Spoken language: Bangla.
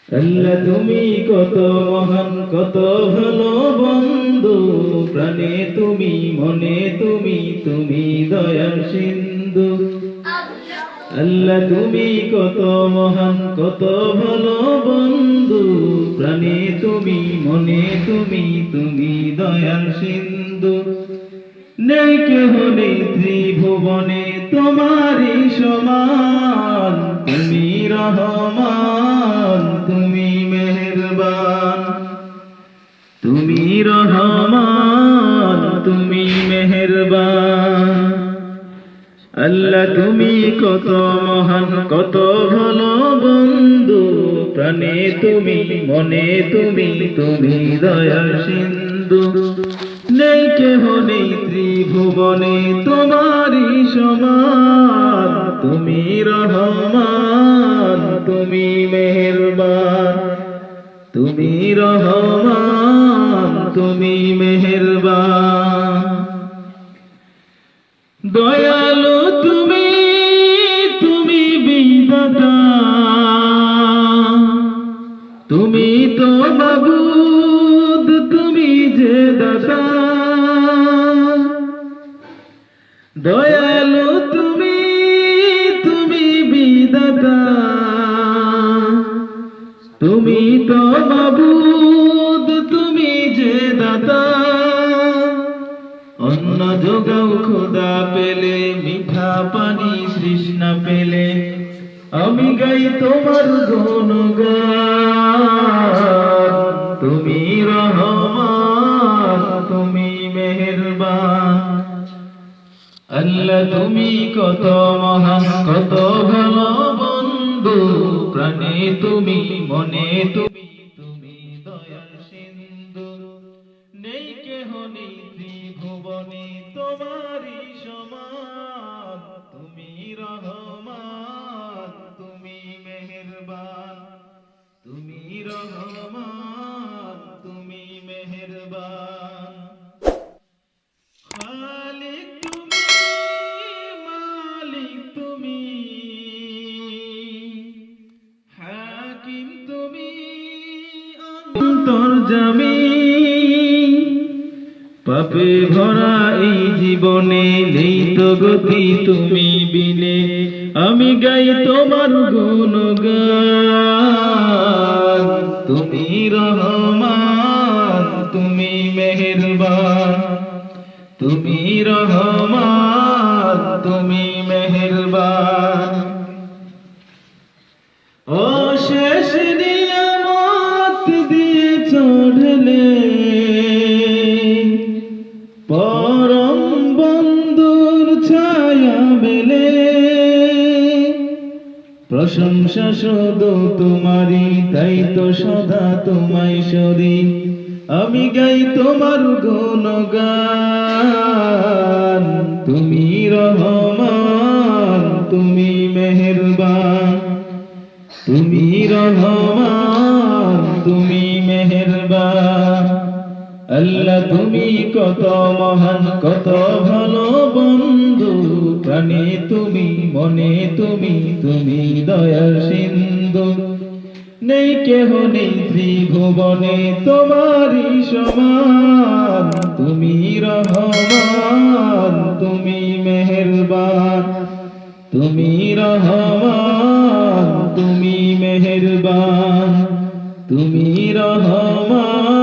আল্লাহ তুমি কত মহান, কত ভালো বন্ধু, প্রাণে তুমি, মনে তুমি, তুমি দয়ার সিন্ধু। আল্লাহ তুমি কত মহান, কত ভালো বন্ধু, প্রাণে তুমি, মনে তুমি, তুমি দয়ার সিন্ধু। নেই কেহ নেই ত্রিভুবনে তোমারি সমান, তুমি রহমান, তুমি মেহেরবান, তুমি রহমান, তুমি মেহেরবান। আল্লাহ তুমি কত মহান, কত ভালো বন্ধু, প্রাণে তুমি, মনে তুমি, তুমি দয়ার সিন্ধু। নেই কেহ নেই ত্রিভুবনে তোমারি সমান, তুমি রহমান, তুমি মেহেরবান, তুমি রহমান, তুমি মেহেরবান। দয়ালু তুমি, তুমি বিধাতা, তুমি তো মাবুদ, তুমি যে দাতা। দয়ালু তুমি, তুমি বিধাতা, তুমি তো মাবুদ, তুমি যে দাতা। অন্ন যোগাও খোদা পেলে, মিঠা পানি তৃষ্ণা পেলে, আমি গাই তোমার গুণগান। তুমি রহমান, তুমি মেহেরবান। আল্লাহ তুমি কত মহান, কত ভালো বন্ধু, প্রাণে তুমি, মনে তুমি, তুমি দয়ার সিন্ধু। নেই কেহ নেই ত্রিভুবনে তোমারি সমান, তুমি রহমান, তুমি মেহেরবান, তুমি রহমান, তুমি মেহেরবান। খালিক তুমি, মালিক তুমি, হাকিম তুমি, অন্তর্যামী। পাপে ভরা এই জীবনে নেই তো গতি তুমি বিনে, আমি গাই তোমার গুণগান। তুমি রহমান, তুমি মেহেরবান, তুমি রহমান, তুমি মেহেরবান। অশেষ নিয়ামত দিয়ে চढ़লে, পরম বন্ধুর ছায়া মেলে। প্রশংসা শুধু তোমারই, তাই তো সদা তোমায় সরি, আমি গাই তোমার গুণগান। তুমি রহমান, তুমি মেহেরবান, তুমি রহমান, তুমি মেহেরবান। আল্লাহ তুমি কত মহান, কত ভালো বন্ধু, প্রাণে তুমি, মনে তুমি, তুমি দয়ার সিন্ধু। নেই কেহ নেই ত্রিভুবনে তোমারি সমান, তুমি রহমান, তুমি মেহেরবান, তুমি রহমান, তুমি মেহেরবান, তুমি রহমান।